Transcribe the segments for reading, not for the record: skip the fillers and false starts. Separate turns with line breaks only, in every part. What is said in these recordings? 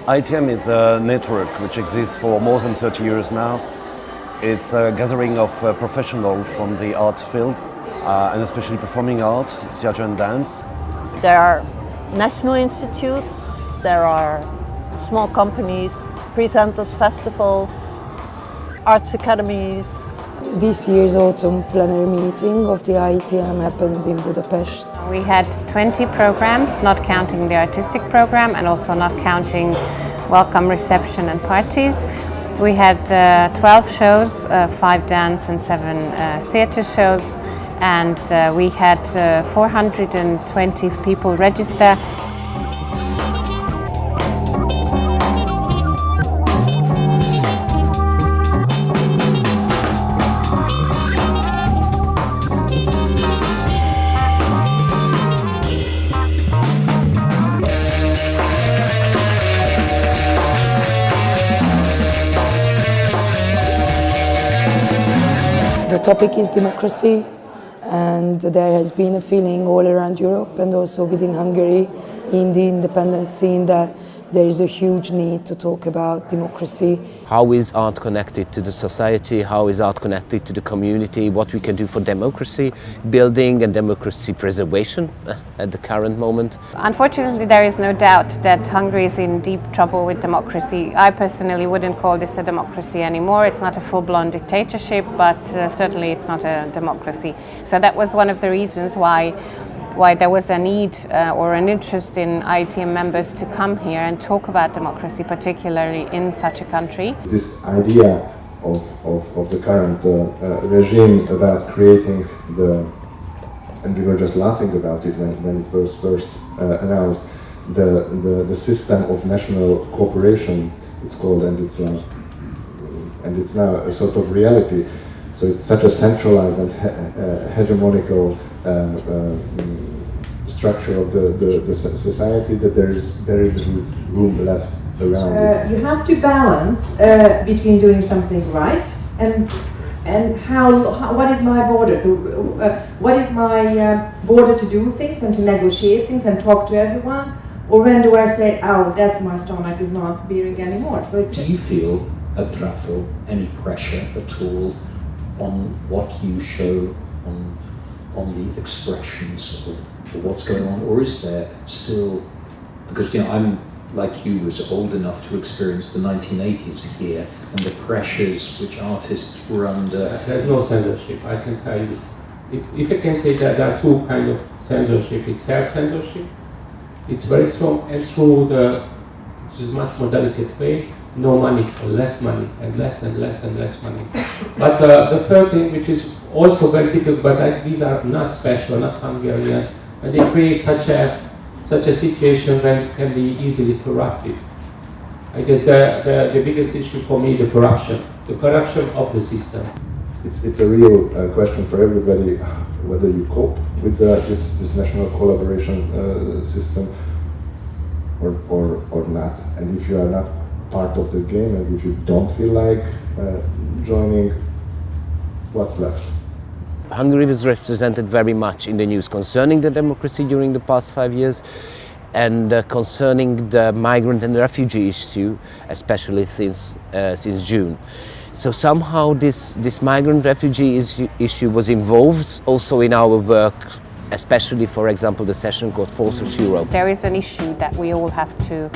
IETM is a network which exists for more than 30 years now. It's a gathering of professionals from the art field, and especially performing arts, theatre and dance.
There are national institutes, there are small companies, presenters, festivals, arts academies.
This year's autumn plenary meeting of the IETM happens in Budapest.
We had 20 programs, not counting the artistic program and also not counting welcome reception and parties. We had 12 shows, 5 dance and 7 theatre shows, and we had 420 people register.
The topic is democracy, and there has been a feeling all around Europe and also within Hungary in the independent scene that there is a huge need to talk about democracy.
How is art connected to the society? How is art connected to the community? What we can do for democracy building and democracy preservation at the current moment?
Unfortunately, there is no doubt that Hungary is in deep trouble with democracy. I personally wouldn't call this a democracy anymore. It's not a full-blown dictatorship, but certainly it's not a democracy. So that was one of the reasons why there was a need or an interest in IETM members to come here and talk about democracy, particularly in such a country.
This idea of the current regime about creating and we were just laughing about it when it was first announced, the system of national cooperation, it's called, and it's now a sort of reality. So it's such a centralized and hegemonical structure of the society that there is very little room left around it.
You have to balance between doing something right and what is my border? So what is my border to do things and to negotiate things and talk to everyone? Or when do I say, oh, that's my stomach is not bearing anymore? So it's.
Do you feel at Trafo any pressure at all on what you show on the expressions of what's going on, or is there still, because I'm like you, was old enough to experience the 1980s here and the pressures which artists were under?
There's no censorship, I can tell you this. If I can say that there are two kinds of censorship, it's self-censorship, it's very strong, and through which is much more delicate way, no money or less money and less and less and less money. But the third thing, which is also very difficult, but these are not special, not Hungarian, and they create such a situation when it can be easily corrupted. I guess the biggest issue for me, the corruption of the system.
It's a real question for everybody whether you cope with this national collaboration system or not, and if you are not part of the game and if you don't feel like joining, what's left?
Hungary was represented very much in the news concerning the democracy during the past 5 years, and concerning the migrant and refugee issue, especially since June. So somehow this migrant refugee issue was involved also in our work, especially, for example, the session called Fortress Europe.
There is an issue that we all have to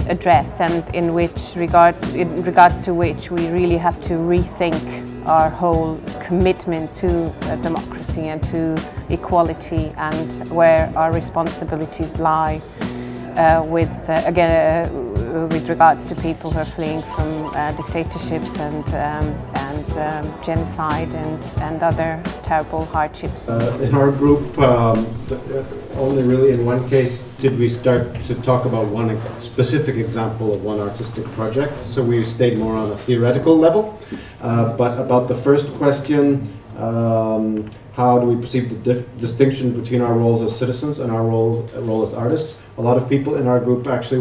address, and in regards to which we really have to rethink our whole commitment to democracy and to equality, and where our responsibilities lie with regards to people who are fleeing from dictatorships and genocide and other terrible hardships.
In our group, only really in one case did we start to talk about one specific example of one artistic project, so we stayed more on a theoretical level. But about the first question, how do we perceive the distinction between our roles as citizens and our role as artists? A lot of people in our group actually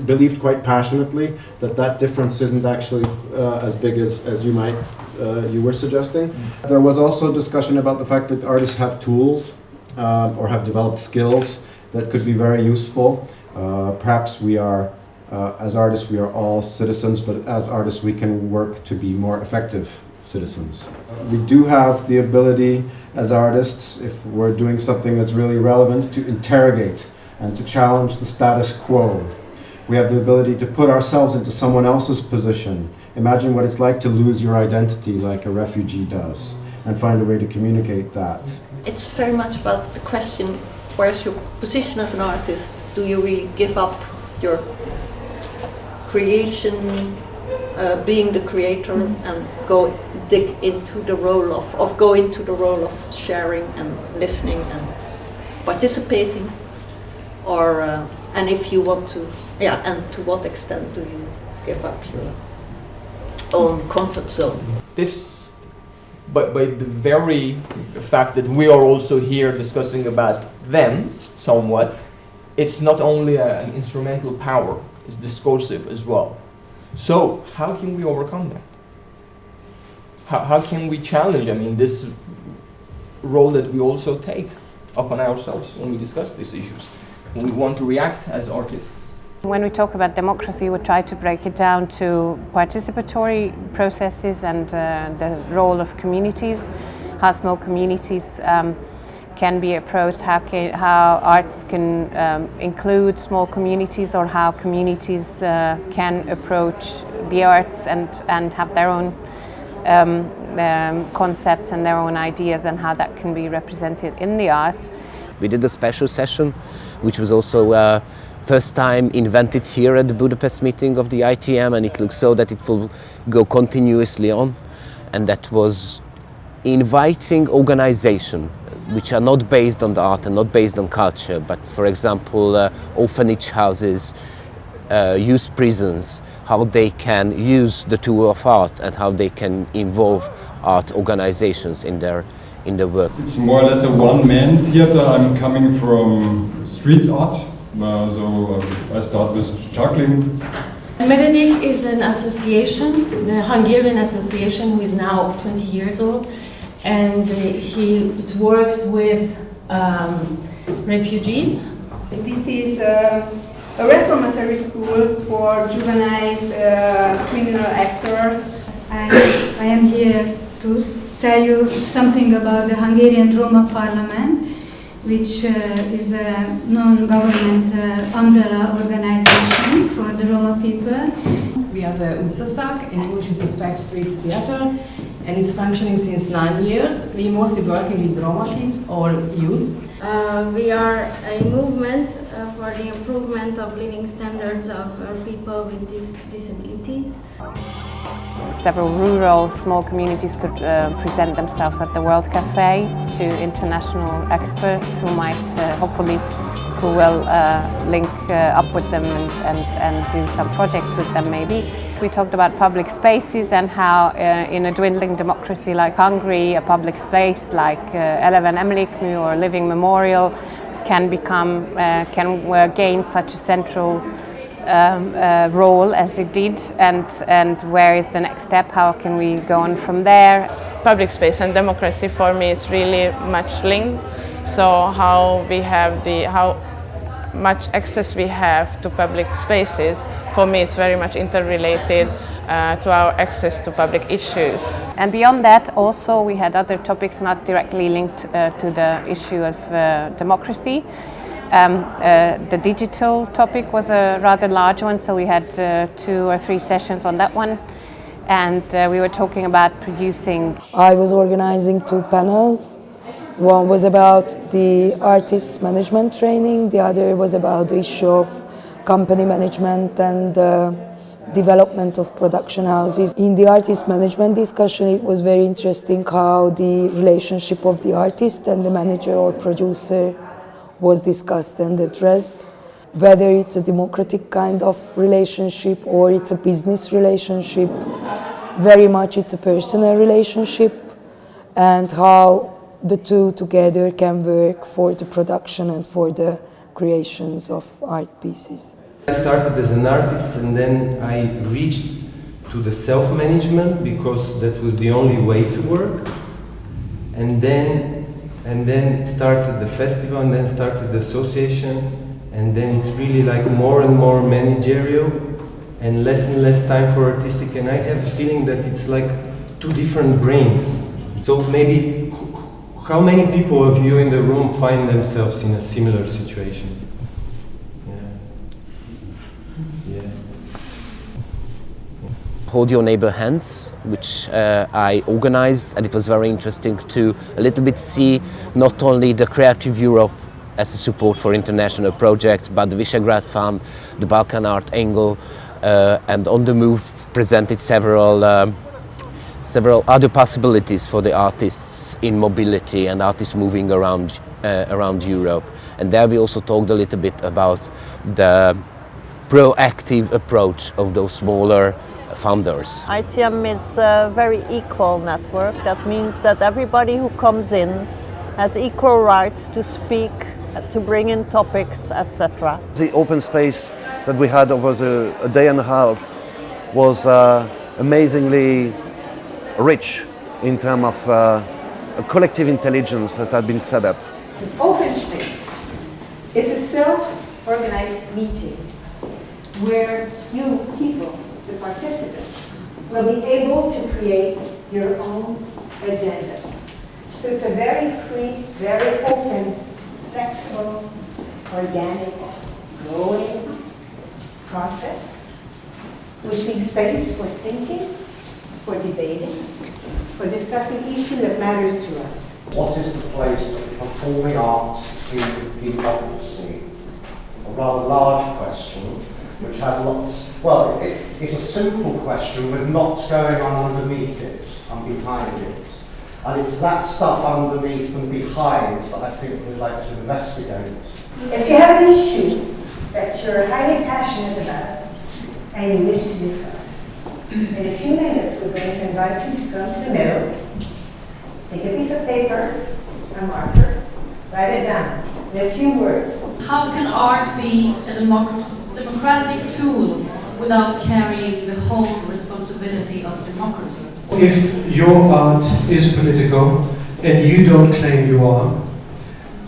believed quite passionately that difference isn't actually as big as you were suggesting. There was also discussion about the fact that artists have tools or have developed skills that could be very useful. Perhaps we are As artists, we are all citizens, but as artists, we can work to be more effective citizens. We do have the ability as artists, if we're doing something that's really relevant, to interrogate and to challenge the status quo. We have the ability to put ourselves into someone else's position. Imagine what it's like to lose your identity like a refugee does, and find a way to communicate that.
It's very much about the question, where's your position as an artist? Do you really give up your creation, being the creator, and go dig into the role of sharing and listening and participating, or and if you want to, and to what extent do you give up your own comfort zone?
This, by the very fact that we are also here discussing about them somewhat, it's not only an instrumental power, it's discursive as well. So how can we overcome that? How can we challenge, this role that we also take upon ourselves when we discuss these issues, when we want to react as artists?
When we talk about democracy, we try to break it down to participatory processes and the role of communities, how small communities can be approached, how arts can include small communities, or how communities can approach the arts and have their own concepts and their own ideas, and how that can be represented in the arts.
We did a special session, which was also first time invented here at the Budapest meeting of the IETM, and it looks so that it will go continuously on, and that was inviting organizations which are not based on the art and not based on culture, but for example orphanage houses, youth prisons, how they can use the tool of art and how they can involve art organizations in their work.
It's more or less a one-man theater. I'm coming from street art, so I start with juggling.
Mededik is an association, the Hungarian association, who is now 20 years old, and it works with refugees.
This is a reformatory school for juvenile criminal actors.
I am here to tell you something about the Hungarian Roma Parliament, which is a non-government umbrella organization for the Roma people.
We are the Utcasak, in English is a Spec Street Theatre, and it's functioning since 9 years. We mostly working with Roma kids or youths.
We are a movement for the improvement of living standards of people with disabilities.
Several rural small communities could present themselves at the World Café to international experts who might who will link up with them and do some projects with them maybe. We talked about public spaces and how in a dwindling democracy like Hungary, a public space like Eleven Emlékmű or Living Memorial can gain such a central role as it did, and where is the next step? How can we go on from there?
Public space and democracy for me is really much linked. So how much access we have to public spaces, for me it's very much interrelated to our access to public issues.
And beyond that also we had other topics not directly linked to the issue of democracy. The digital topic was a rather large one, so we had 2 or 3 sessions on that one, and we were talking about producing.
I was organizing 2 panels. One was about the artist management training, the other was about the issue of company management and development of production houses. In the artist management discussion, it was very interesting how the relationship of the artist and the manager or producer was discussed and addressed, whether it's a democratic kind of relationship or it's a business relationship. Very much it's a personal relationship, and how the two together can work for the production and for the creations of art pieces.
I started as an artist, and then I reached to the self-management because that was the only way to work, and then started the festival, and then started the association, and then it's really like more and more managerial and less time for artistic, and I have a feeling that it's like two different brains. So maybe how many people of you in the room find themselves in a similar situation?
Hold Your Neighbor Hands, which I organized, and it was very interesting to a little bit see not only the Creative Europe as a support for international projects, but the Visegrad Fund, the Balkan Art Angle, and On the Move presented several other possibilities for the artists in mobility and artists moving around Europe. And there we also talked a little bit about the proactive approach of those smaller funders.
IETM is a very equal network. That means that everybody who comes in has equal rights to speak, to bring in topics, etc.
The open space that we had over a day and a half was amazingly rich in terms of a collective intelligence that had been set up.
Open space. It's a self-organized meeting where you people, the participants, will be able to create your own agenda. So it's a very free, very open, flexible, organic, growing process, which leaves space for thinking, for debating, for discussing issues that matters to us.
What is the place of performing arts in democracy? A rather large question, which has lots, well, it's a simple question with lots going on underneath it and behind it. And it's that stuff underneath and behind that I think we'd like to investigate.
If you have an issue that you're highly passionate about and you wish to discuss, in a few minutes we're going to invite you to come to the middle, take a piece of paper, a marker, write it down in a few words.
How can art be a democratic tool without carrying the whole responsibility of democracy?
If your art is political and you don't claim you are,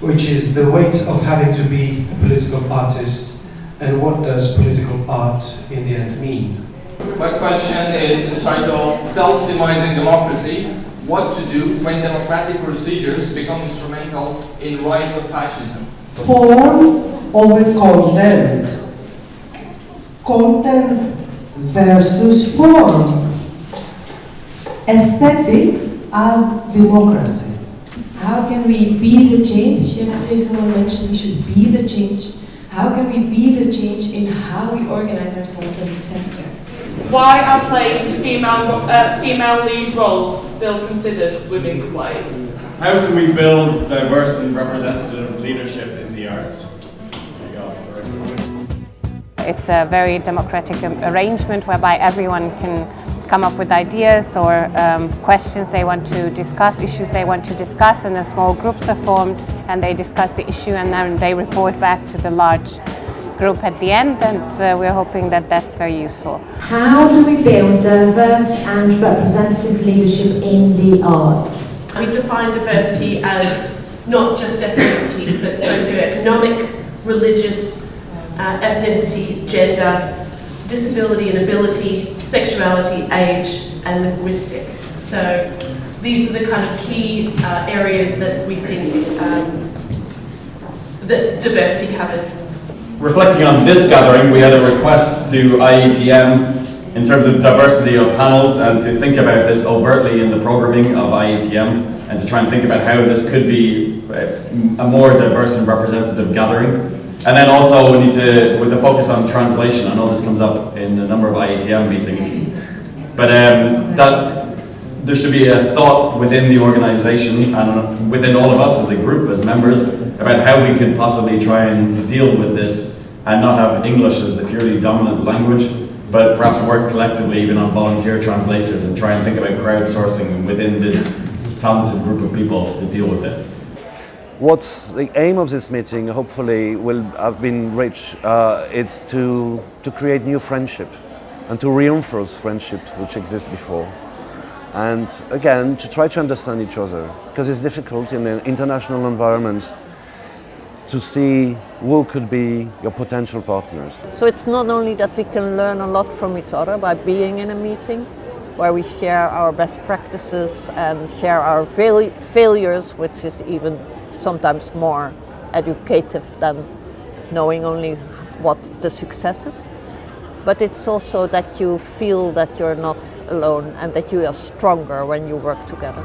which is the weight of having to be a political artist, and what does political art in the end mean?
My question is entitled Self-Demising Democracy, What to Do When Democratic Procedures Become Instrumental in Rise of Fascism.
Form over content. Content versus form. Aesthetics as democracy.
How can we be the change? Yesterday someone mentioned we should be the change. How can we be the change in how we organize ourselves as a sector?
Why are plays with female lead roles still considered women's plays?
How can we build diverse and representative leadership in the arts? There you go.
It's a very democratic arrangement whereby everyone can come up with ideas or questions they want to discuss, issues they want to discuss, and then small groups are formed and they discuss the issue and then they report back to the large group at the end, and we're hoping that that's very useful.
How do we build diverse and representative leadership in the arts?
We define diversity as not just ethnicity, but socioeconomic, religious, ethnicity, gender, disability and ability, sexuality, age, and linguistic. So these are the kind of key areas that we think that diversity covers.
Reflecting on this gathering, we had a request to IETM in terms of diversity of panels and to think about this overtly in the programming of IETM and to try and think about how this could be a more diverse and representative gathering. And then also we need to, with a focus on translation, I know this comes up in a number of IETM meetings, but that there should be a thought within the organization and within all of us as a group, as members, about how we could possibly try and deal with this and not have English as the purely dominant language, but perhaps work collectively even on volunteer translators and try and think about crowdsourcing within this talented group of people to deal with it.
What's the aim of this meeting, hopefully, will have been reached. It's to create new friendship and to reinforce friendship which exists before. And again, to try to understand each other, because it's difficult in an international environment to see who could be your potential partners.
So it's not only that we can learn a lot from each other by being in a meeting, where we share our best practices and share our failures, which is even sometimes more educative than knowing only what the success is. But it's also that you feel that you're not alone and that you are stronger when you work together.